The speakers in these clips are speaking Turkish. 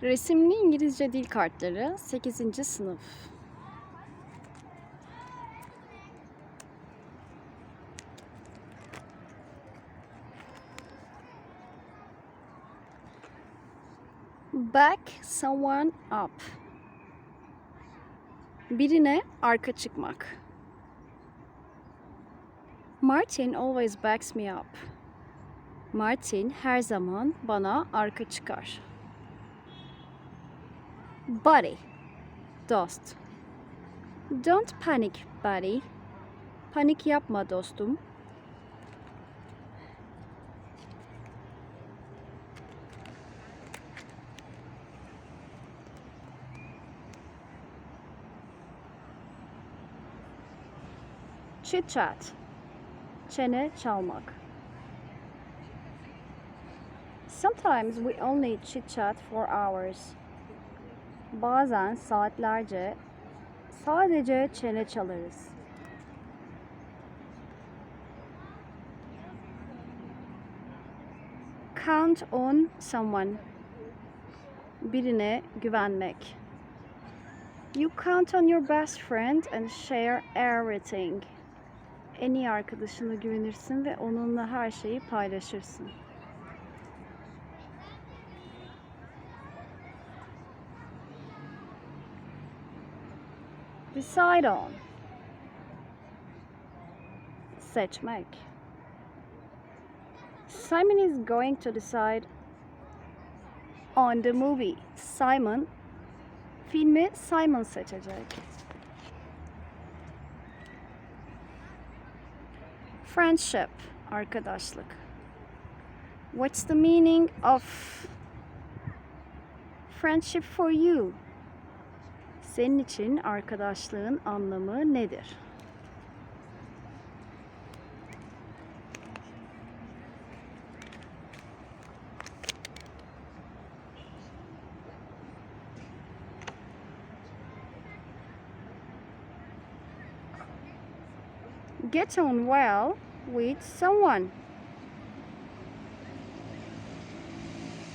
Resimli İngilizce dil kartları 8. sınıf. Back someone up. Birine arka çıkmak. Martin always backs me up. Martin her zaman bana arka çıkar. Buddy, dost. Don't panic, buddy. Panik yapma dostum. Chit chat. Çene çalmak. Sometimes we only chit chat for hours. Bazen saatlerce sadece çene çalarız. Count on someone. Birine güvenmek. You count on your best friend and share everything. En iyi arkadaşına güvenirsin ve onunla her şeyi paylaşırsın. Decide on. Seçmek. Simon is going to decide on the movie. Filmi Simon seçecek. Friendship, arkadaşlık. What's the meaning of friendship for you? Senin için arkadaşlığın anlamı nedir? Get on well with someone.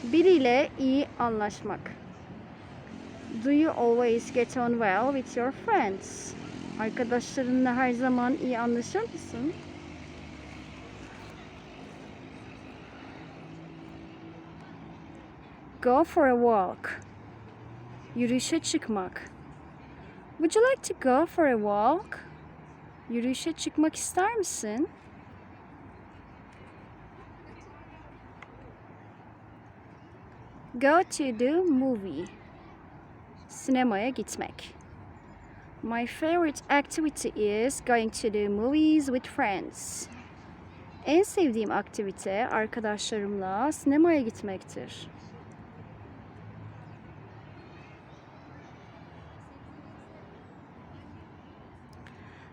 Biriyle iyi anlaşmak. Do you always get on well with your friends? Arkadaşlarınla her zaman iyi anlaşır mısın? Go for a walk. Yürüyüşe çıkmak. Would you like to go for a walk? Yürüyüşe çıkmak ister misin? Go to the movie. Sinemaya gitmek. My favorite activity is going to the movies with friends. En sevdiğim aktivite arkadaşlarımla sinemaya gitmektir.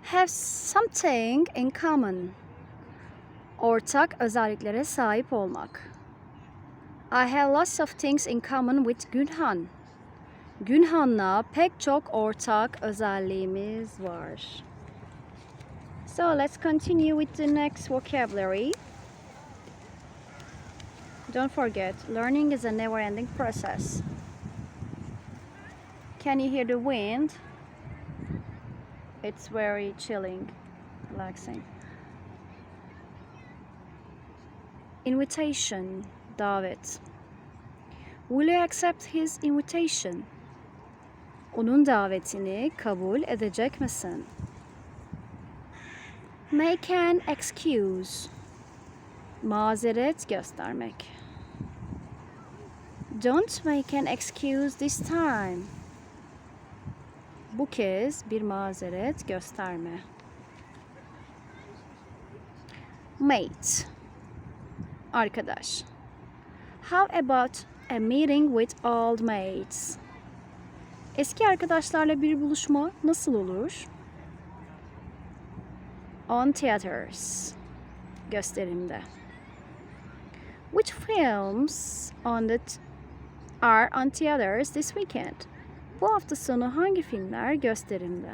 Have something in common. Ortak özelliklere sahip olmak. I have lots of things in common with Günhan. Günhan'la pek çok ortak özelliğimiz var. So let's continue with the next vocabulary. Don't forget, learning is a never-ending process. Can you hear the wind? It's very chilling, relaxing. Invitation, davet. Will you accept his invitation? Onun davetini kabul edecek misin? Make an excuse. Mazeret göstermek. Don't make an excuse this time. Bu kez bir mazeret gösterme. Mate. Arkadaş. How about a meeting with old mates? Eski arkadaşlarla bir buluşma nasıl olur? On theaters. Gösterimde. Which films are on theaters this weekend? Bu hafta sonu hangi filmler gösterimde?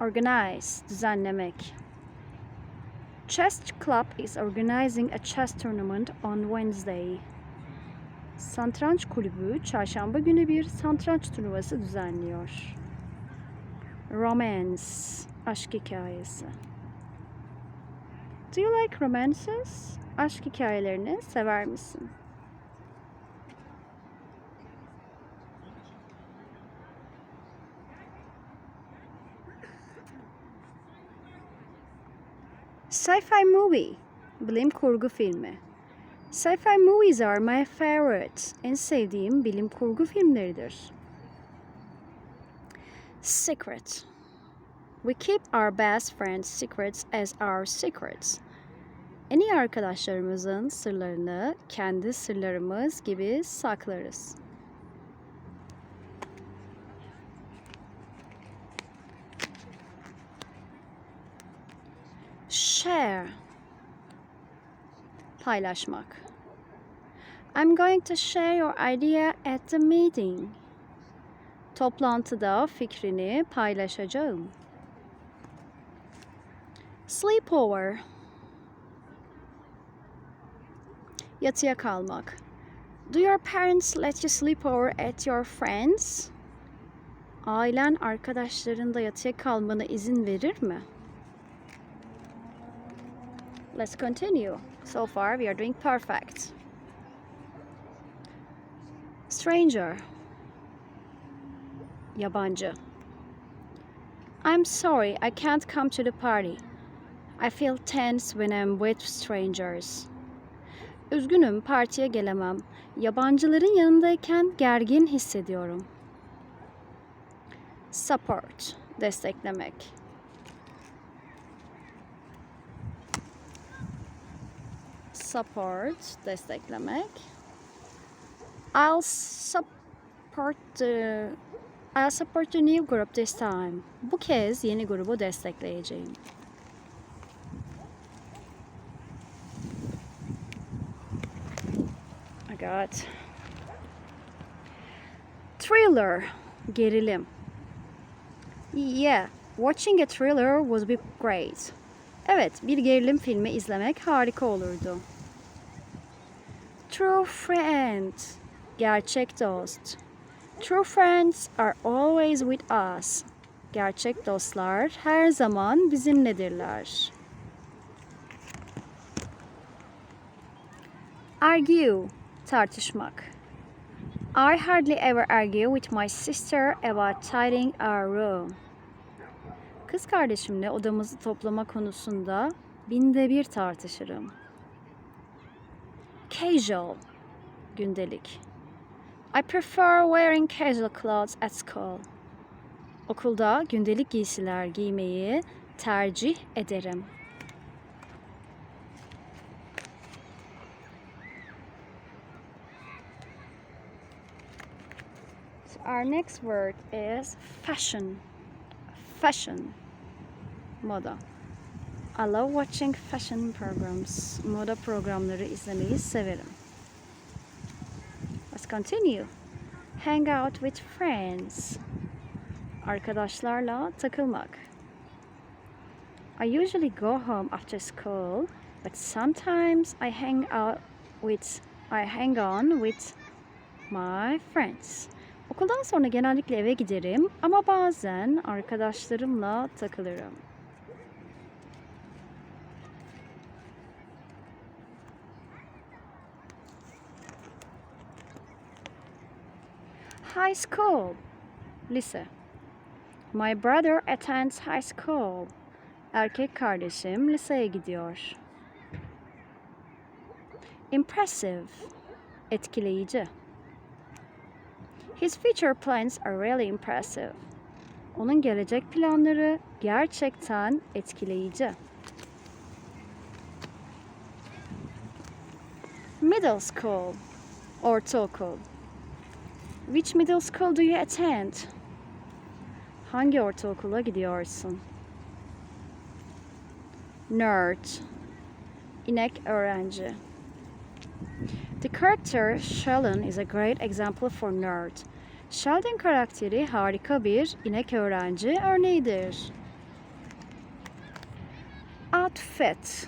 Organize, düzenlemek. Chess club is organizing a chess tournament on Wednesday. Satranç kulübü çarşamba günü bir satranç turnuvası düzenliyor. Romance, aşk hikayesi. Do you like romances? Aşk hikayelerini sever misin? Sci-fi movie, bilim kurgu filmi. Sci-fi movies are my favorite. En sevdiğim bilim kurgu filmleridir. Secret. We keep our best friends' secrets as our secrets. En iyi arkadaşlarımızın sırlarını kendi sırlarımız gibi saklarız. Share. Paylaşmak. I'm going to share your idea at the meeting. Toplantıda fikrini paylaşacağım. Sleepover. Yatıya kalmak. Do your parents let you sleep over at your friends? Ailen arkadaşlarınla yatıya kalmana izin verir mi? Let's continue. So far we are doing perfect. Stranger. Yabancı. I'm sorry, I can't come to the party. I feel tense when I'm with strangers. Üzgünüm, partiye gelemem. Yabancıların yanındayken gergin hissediyorum. Support, desteklemek. Support, desteklemek. I'll support the new group this time. Bu kez yeni grubu destekleyeceğim. I got thriller, gerilim. Yeah, watching a thriller would be great. Evet, bir gerilim filmi izlemek harika olurdu. True friend, gerçek dost. True friends are always with us. Gerçek dostlar her zaman bizimledirler. Argue, tartışmak. I hardly ever argue with my sister about tidying our room. Kız kardeşimle odamızı toplama konusunda binde bir tartışırım. Casual, gündelik. I prefer wearing casual clothes at school. Okulda gündelik giysiler giymeyi tercih ederim. So our next word is fashion. Fashion, moda. I love watching fashion programs. Moda programları izlemeyi severim. Let's continue. Hang out with friends. Arkadaşlarla takılmak. I usually go home after school, but sometimes I hang on with my friends. Okuldan sonra genellikle eve giderim ama bazen arkadaşlarımla takılırım. High school, lise. My brother attends high school. Erkek kardeşim liseye gidiyor. Impressive, etkileyici. His future plans are really impressive. Onun gelecek planları gerçekten etkileyici. Middle school, ortaokul. Which middle school do you attend? Hangi ortaokula gidiyorsun? Nerd, inek öğrenci. The character Sheldon is a great example for nerd. Sheldon karakteri harika bir inek öğrenci örneğidir. Outfit.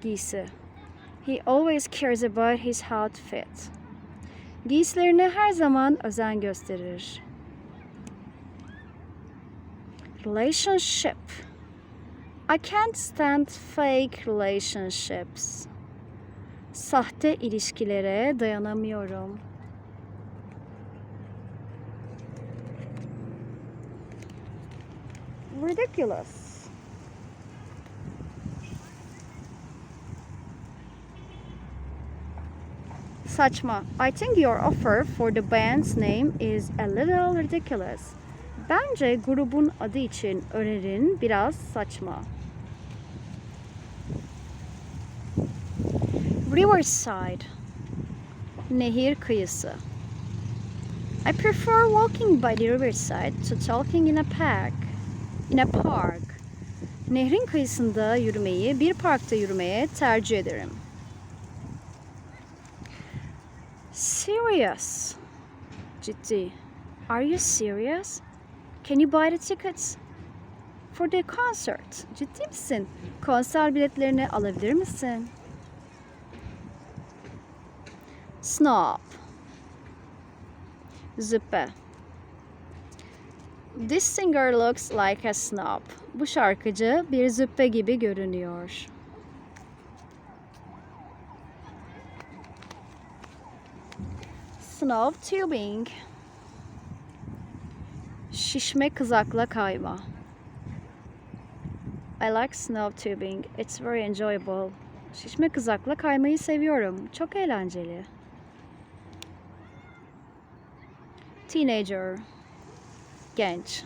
Giysi. He always cares about his outfit. Giysilerine her zaman özen gösterir. Relationship. I can't stand fake relationships. Sahte ilişkilere dayanamıyorum. Ridiculous. Saçma. I think your offer for the band's name is a little ridiculous. Bence grubun adı için önerin biraz saçma. Riverside. Nehir kıyısı. I prefer walking by the riverside to talking in a park. Nehrin kıyısında yürümeyi bir parkta yürümeye tercih ederim. Serious. Ciddi. Are you serious? Can you buy the tickets for the concert? Ciddi misin? Konser biletlerini alabilir misin? Snob. Züppe. This singer looks like a snob. Bu şarkıcı bir züppe gibi görünüyor. Snow tubing. Şişme kızakla kayma. I like snow tubing. It's very enjoyable. Şişme kızakla kaymayı seviyorum. Çok eğlenceli. Teenager. Genç.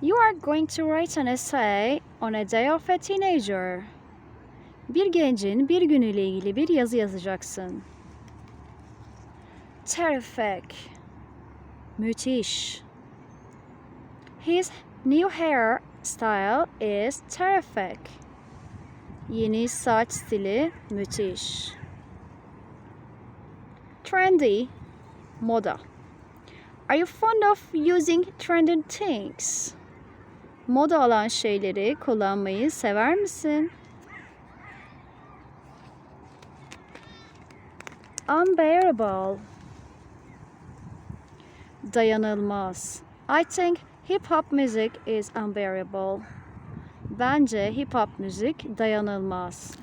You are going to write an essay on a day of a teenager. Bir gencin bir günüyle ilgili bir yazı yazacaksın. Terrific. Müthiş. His new hair style is terrific. Yeni saç stili müthiş. Trendy. Moda. Are you fond of using trending things? Moda olan şeyleri kullanmayı sever misin? Unbearable. Dayanılmaz. I think hip hop music is unbearable. Bence hip hop müzik dayanılmaz.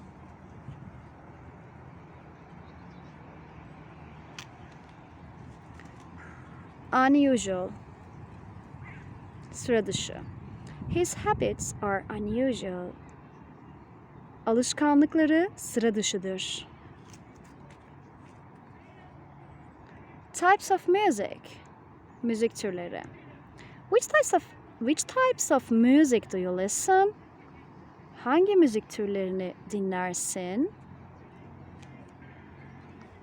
Unusual. Sıra dışı. His habits are unusual. Alışkanlıkları sıra dışıdır. Types of music. Müzik türleri. Which types of music do you listen? Hangi müzik türlerini dinlersin?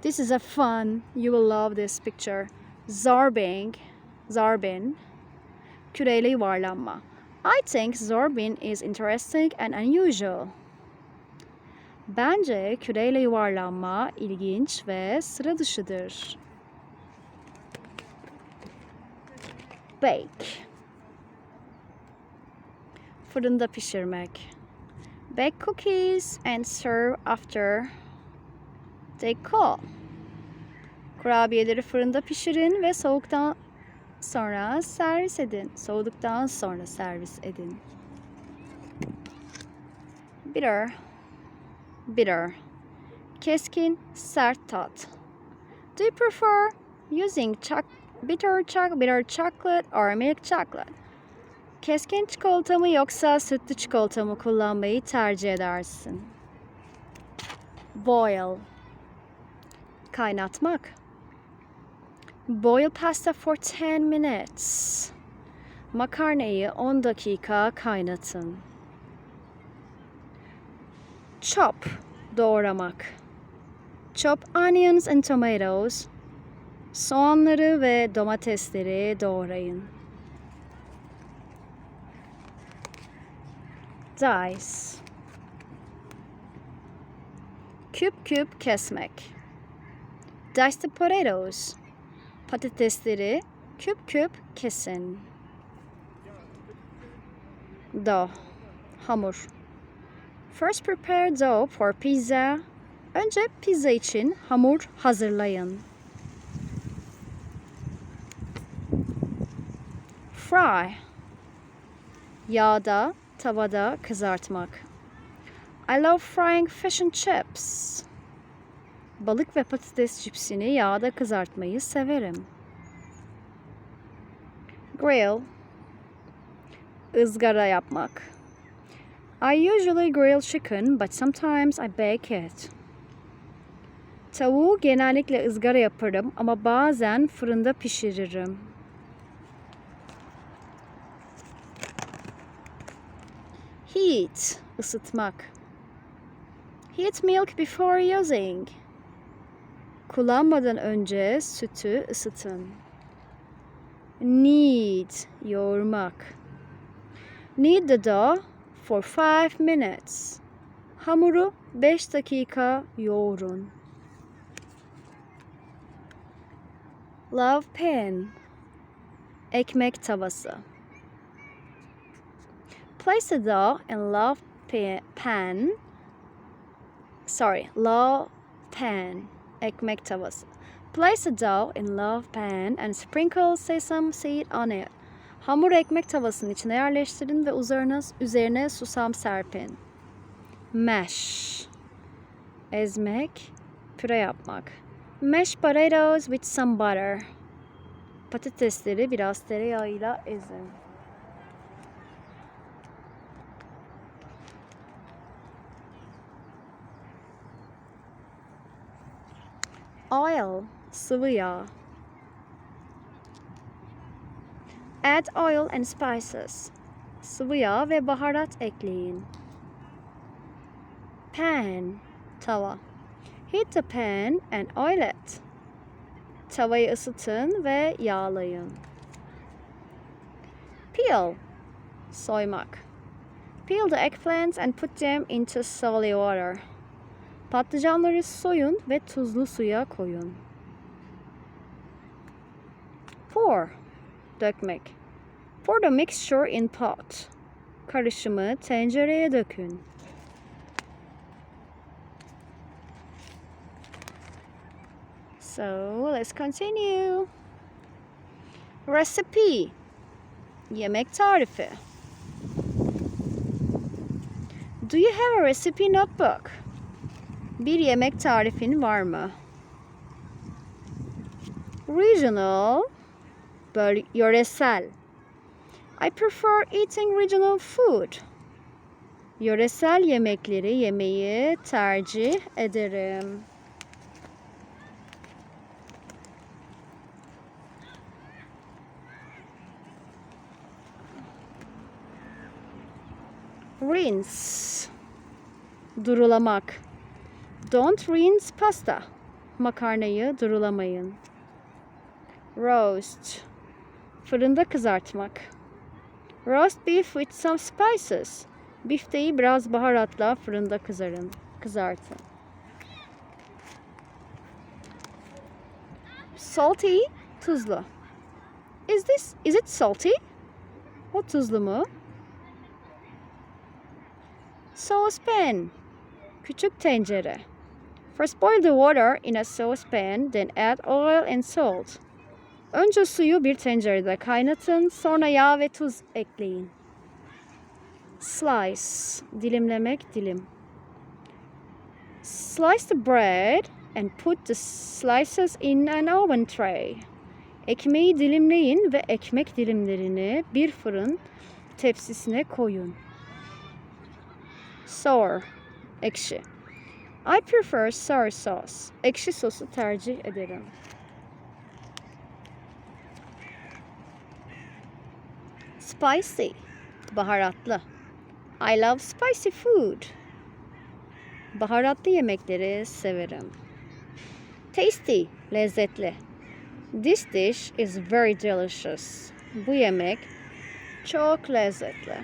This is a fun. You will love this picture. Zarbin. Küreyle yuvarlanma. I think zorbin is interesting and unusual. Bence küreyle yuvarlanma ilginç ve sıra dışıdır. Bake. Fırında pişirmek. Bake cookies and serve after they cool. Kurabiyeleri fırında pişirin ve soğuduktan sonra servis edin. Bitter. Keskin, sert tat. Do you prefer using bitter chocolate or milk chocolate? Keskin çikolata mı yoksa sütlü çikolata mı kullanmayı tercih edersin? Boil. Kaynatmak. Boil pasta for 10 minutes. Makarnayı 10 dakika kaynatın. Chop. Doğramak. Chop onions and tomatoes. Soğanları ve domatesleri doğrayın. Dice. Küp kesmek. Dice the potatoes. Patatesleri küp kesin. Dough. Hamur. First prepare dough for pizza. Önce pizza için hamur hazırlayın. Fry. Yağda, tavada kızartmak. I love frying fish and chips. Balık ve patates cipsini yağda kızartmayı severim. Grill. Izgara yapmak. I usually grill chicken, but sometimes I bake it. Tavuğu genellikle ızgara yaparım ama bazen fırında pişiririm. Heat, ısıtmak. Heat milk before using. Kullanmadan önce sütü ısıtın. Knead, yoğurmak. Knead the dough for 5 minutes. Hamuru 5 dakika yoğurun. Love pan, ekmek tavası. Place the dough in love pan, ekmek tavası. Place the dough in love pan and sprinkle sesame seed on it. Hamuru ekmek tavasının içine yerleştirin ve üzerine susam serpin. Mash, ezmek, püre yapmak. Mash potatoes with some butter. Patatesleri biraz tereyağıyla ezin. Oil, sıvı yağ. Add oil and spices. Sıvı yağ ve baharat ekleyin. Pan, tava. Heat the pan and oil it. Tavayı ısıtın ve yağlayın. Peel, soymak. Peel the eggplants and put them into salty water. Patlıcanları soyun ve tuzlu suya koyun. Pour, dökmek. Pour the mixture in pot. Karışımı tencereye dökün. So, let's continue. Recipe, yemek tarifi. Do you have a recipe notebook? Bir yemek tarifin var mı? Regional, yöresel. I prefer eating regional food. Yöresel yemekleri yemeyi tercih ederim. Rinse, durulamak. Don't rinse pasta. Makarnayı durulamayın. Roast, fırında kızartmak. Roast beef with some spices. Bifteyi biraz baharatla fırında kızartın. Salty, tuzlu. Is it salty? O tuzlu mu? Saucepan, küçük tencere. First boil the water in a saucepan, then add oil and salt. Önce suyu bir tencerede kaynatın, sonra yağ ve tuz ekleyin. Slice, dilimlemek, dilim. Slice the bread and put the slices in an oven tray. Ekmeği dilimleyin ve ekmek dilimlerini bir fırın tepsisine koyun. Sour, ekşi. I prefer sour sauce. Ekşi sosu tercih ederim. Spicy, baharatlı. I love spicy food. Baharatlı yemekleri severim. Tasty, lezzetli. This dish is very delicious. Bu yemek çok lezzetli.